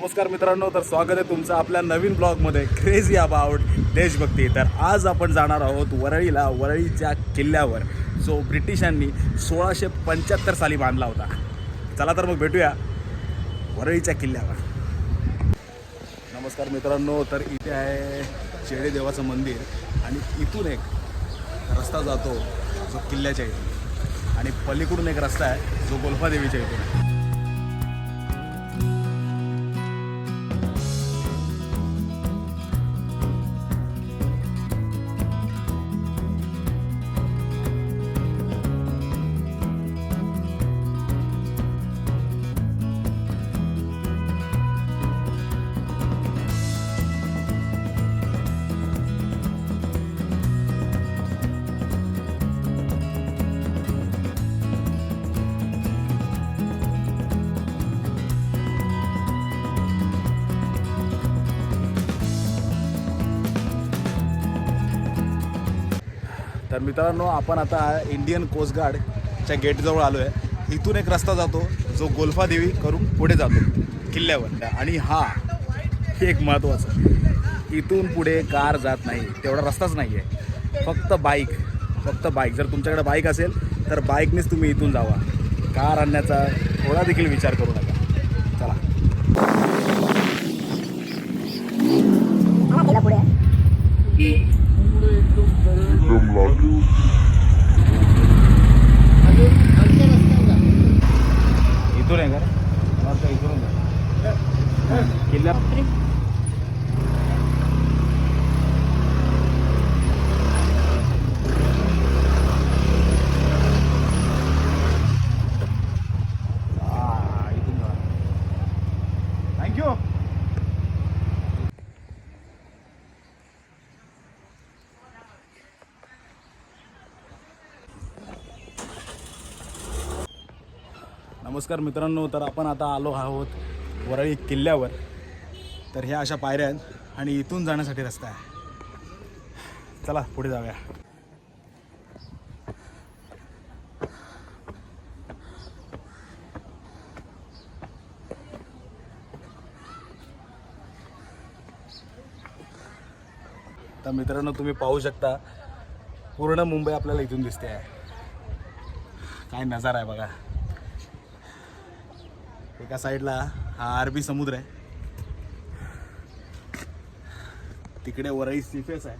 नमस्कार मित्रांनो, तर स्वागत आहे तुमचं आपल्या नवीन ब्लॉगमध्ये क्रेझी अबाउट देशभक्ती. तर आज आपण जाणार आहोत वरळीच्या किल्ल्यावर, जो ब्रिटिशांनी 1675 साली बांधला होता. चला तर मग भेटूया वरळीच्या किल्ल्यावर. नमस्कार मित्रांनो, तर इथे आहे चेडे देवाचं मंदिर आणि इथून एक रस्ता जातो जो किल्ल्याच्या इथून, आणि पलीकडून एक रस्ता आहे जो गोल्फादेवीच्या इथून आहे. तर मित्रांनो, आपण आता इंडियन कोस्ट गार्डच्या गेटजवळ आलो आहे. इथून एक रस्ता जातो जो गोल्फादेवी करून पुढे जातो किल्ल्यावर. आणि हे एक महत्त्वाचं, इथून पुढे कार जात नाही, तेवढा रस्ताच नाही आहे, फक्त बाईक. जर तुमच्याकडे बाईक असेल तर बाईकनेच तुम्ही इथून जावा. कार आणण्याचा थोडा देखील विचार करू नका. चला इथून आहे का इथून किल्ल्या. इथून थँक्यू. नमस्कार मित्रांनो, तर आपण आता आलो आहोत वरळी किल्ल्यावर. तर ह्या अशा पायऱ्या आहेत आणि इथून जाण्यासाठी रस्ता आहे. चला पुढे जाऊया. तर मित्रांनो, तुम्ही पाहू शकता पूर्ण मुंबई आपल्याला इथून दिसते आहे. काय नजारा आहे बघा. एका साईडला हा अरबी समुद्र आहे, तिकडे वरळी सीफेस आहे.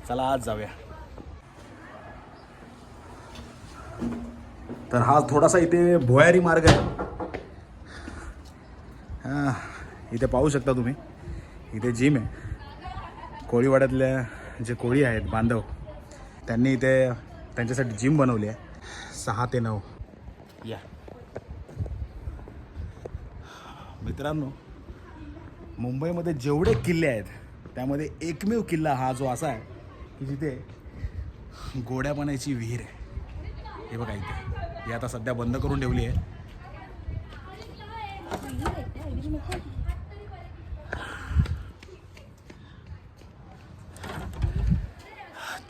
चला आज जाऊया. तर हा थोडासा इथे भुयारी मार्ग आहे. इथे पाहू शकता तुम्ही, इथे जिम आहे. कोळीवाड्यातल्या जे कोळी आहेत बांधव, त्यांनी इथे त्यांच्यासाठी जिम बनवली आहे. 6 ते 9 या. मित्रांनो, मुंबईमध्ये जेवढे किल्ले आहेत त्यामध्ये एकमेव किल्ला हा जो असा आहे की जिथे गोड्या पाण्याची विहीर आहे. हे बघा इथे, ही आता सध्या बंद करून ठेवली आहे.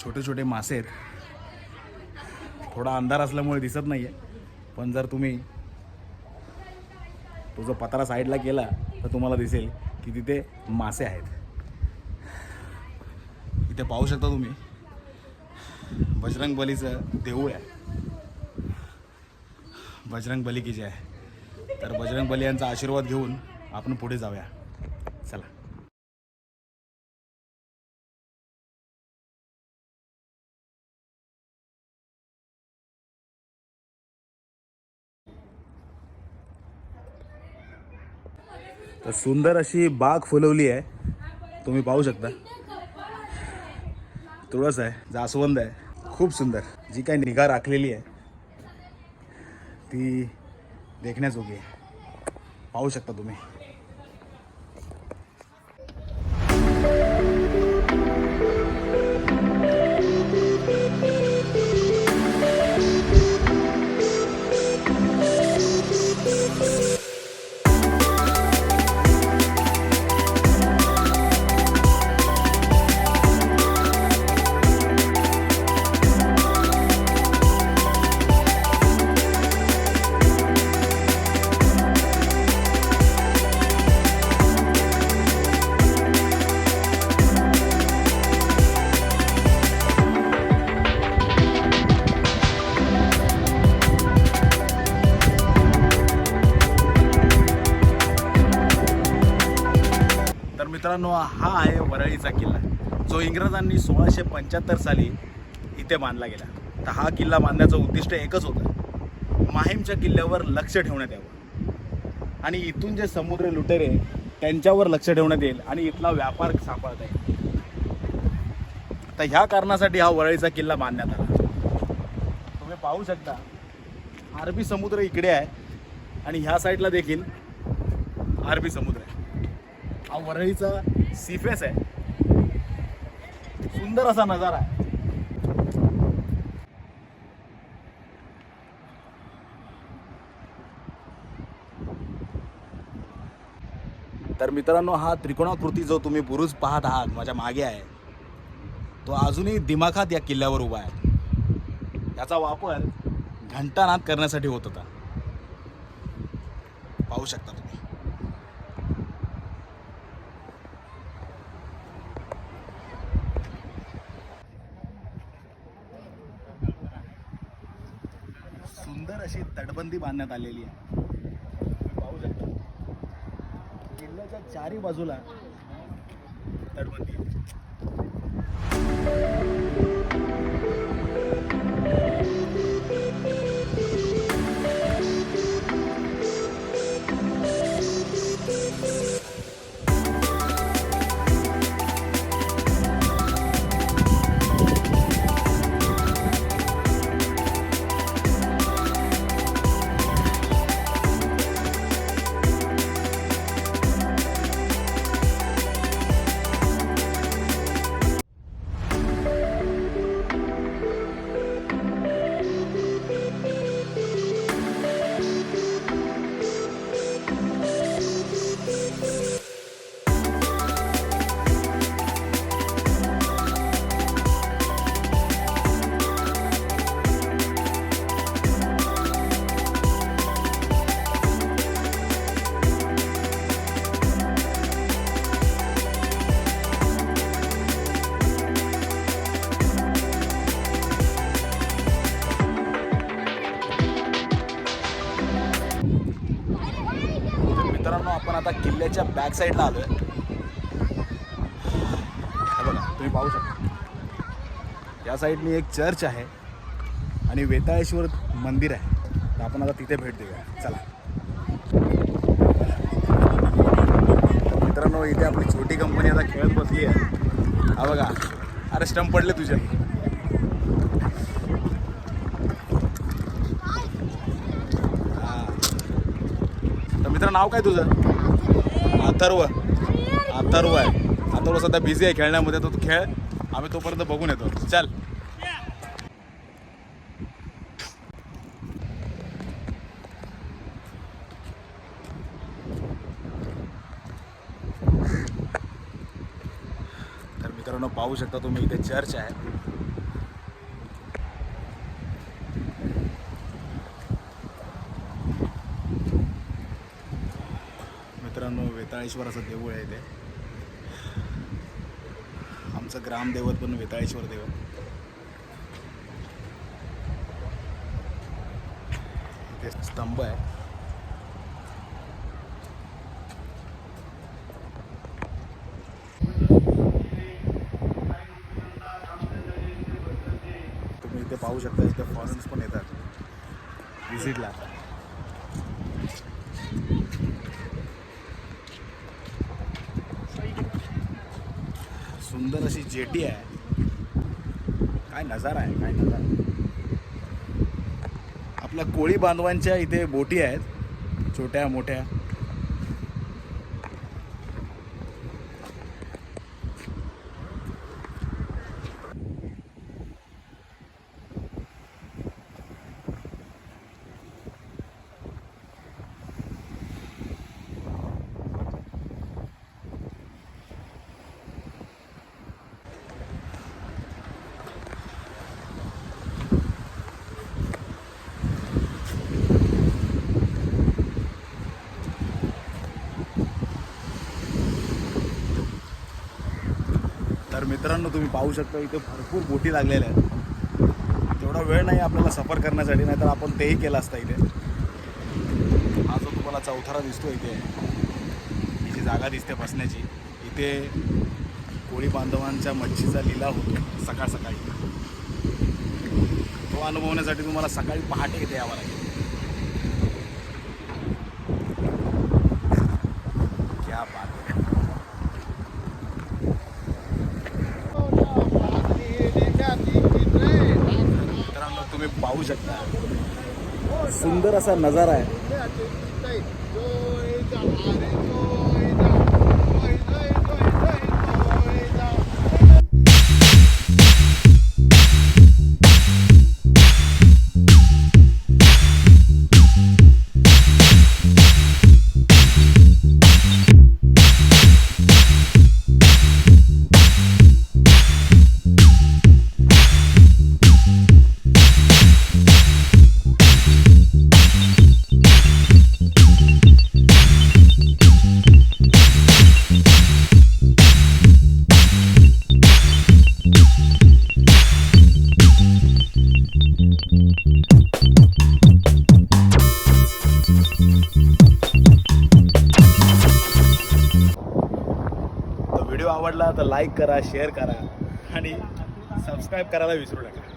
छोटे छोटे मासे आहेत. थोडा अंधार असल्यामुळे दिसत नाही आहे, पण जर तुम्ही तो जो पतारा साईडला केला तर तुम्हाला दिसेल की तिथे मासे आहेत. इथे पाहू शकता तुम्ही बजरंग बलीचं देऊळ आहे. बजरंग बली की जय. तर बजरंग बली यांचा आशीर्वाद घेऊन आपण पुढे जाऊया. चला. तर सुंदर अशी बाग फुलवली आहे, तुम्ही पाहू शकता. तुळस आहे, जास्वंद आहे, खूप सुंदर. जी काही निगा राखलेली आहे ती देखण्याजोगी आहे. पाहू शकता तुम्ही. मित्रांनो, हा आहे वरळीचा किल्ला, जो इंग्रजांनी 1675 साली इथे बांधला गेला. तर हा किल्ला बांधण्याचं उद्दिष्ट एकच होतं, माहीमच्या किल्ल्यावर लक्ष ठेवण्यात यावं आणि इथून जे समुद्र लुटेरे त्यांच्यावर लक्ष ठेवण्यात येईल आणि इथला व्यापार सांभाळता येईल. तर ह्या कारणासाठी हा वरळीचा किल्ला बांधण्यात आला. तुम्ही पाहू शकता अरबी समुद्र इकडे आहे आणि ह्या साईडला देखील अरबी समुद्र आहे. हा वरळीचा सीफेस आहे. सुंदर असा नजारा आहे. तर मित्रांनो, हा त्रिकोणाकृती जो तुम्ही बुरुज पाहत आहात माझ्या मागे आहे, तो अजूनही दिमाखात या किल्ल्यावर उभा आहे. याचा वापर घंटानाद करण्यासाठी होत होता. पाहू शकता तुम्ही. सुंदर अशी तटबंदी बांधण्यात आलेली आहे. तुम्ही पाहू शकता किल्ल्याच्या चारी बाजूला तटबंदी आहे. मित्रांनो, आपण आता किल्ल्याच्या बॅक साईडला आलोय. बघा, तुम्ही पाहू शकता या साईडनी एक चर्च आहे आणि वेताळेश्वर मंदिर आहे. तर आपण आता तिथे भेट देऊया. चला. मित्रांनो, इथे आपली छोटी कंपनी आता खेळत बसली आहे. हा बघा, अरे स्टंप पडले तुझे. मित्र, नाव काय तुझं? अथर्व. अथर्व आहे. अथर्व सध्या बिझी आहे खेळण्यामध्ये. तो खेळ, आम्ही तोपर्यंत बघून येतो. चल. तर मित्रांनो, पाहू शकता तुम्ही इथे चर्च आहे. मित्रांनो, वेताळेश्वराचं देऊळ आहे इथे. आमचं ग्रामदैवत पण वेताळेश्वर देव. इथे स्तंभ आहे. तुम्ही इथे पाहू शकता, इथे फॉरेनर्स पण येतात व्हिजिटला. सुंदर अशी जेटी आहे. काय नजारा आहे, काय नजारा. आपल्या कोळी बांधवांच्या इथे बोटी आहेत, छोट्या मोठ्या. तर मित्रांनो, तुम्ही पाहू शकता इथे भरपूर बोटी लागलेल्या आहेत. तेवढा वेळ नाही आपल्याला सफर करण्यासाठी, नाहीतर आपण तेही केलं असतं. इथे हा जो तुम्हाला चौथारा दिसतो, इथे ही जी जागा दिसते बसण्याची, इथे कोळी बांधवांच्या मच्छीचा लिलाव होतो सकाळ सकाळी. तो अनुभवण्यासाठी तुम्हाला सकाळी पहाटे इथे यावं लागेल. क्या बात आहे. मित्रांनो तुम्ही पाहू शकता सुंदर असा नजारा आहे. व्हिडिओ आवडला तर लाईक करा, शेअर करा आणि सबस्क्राईब करायला विसरू नका.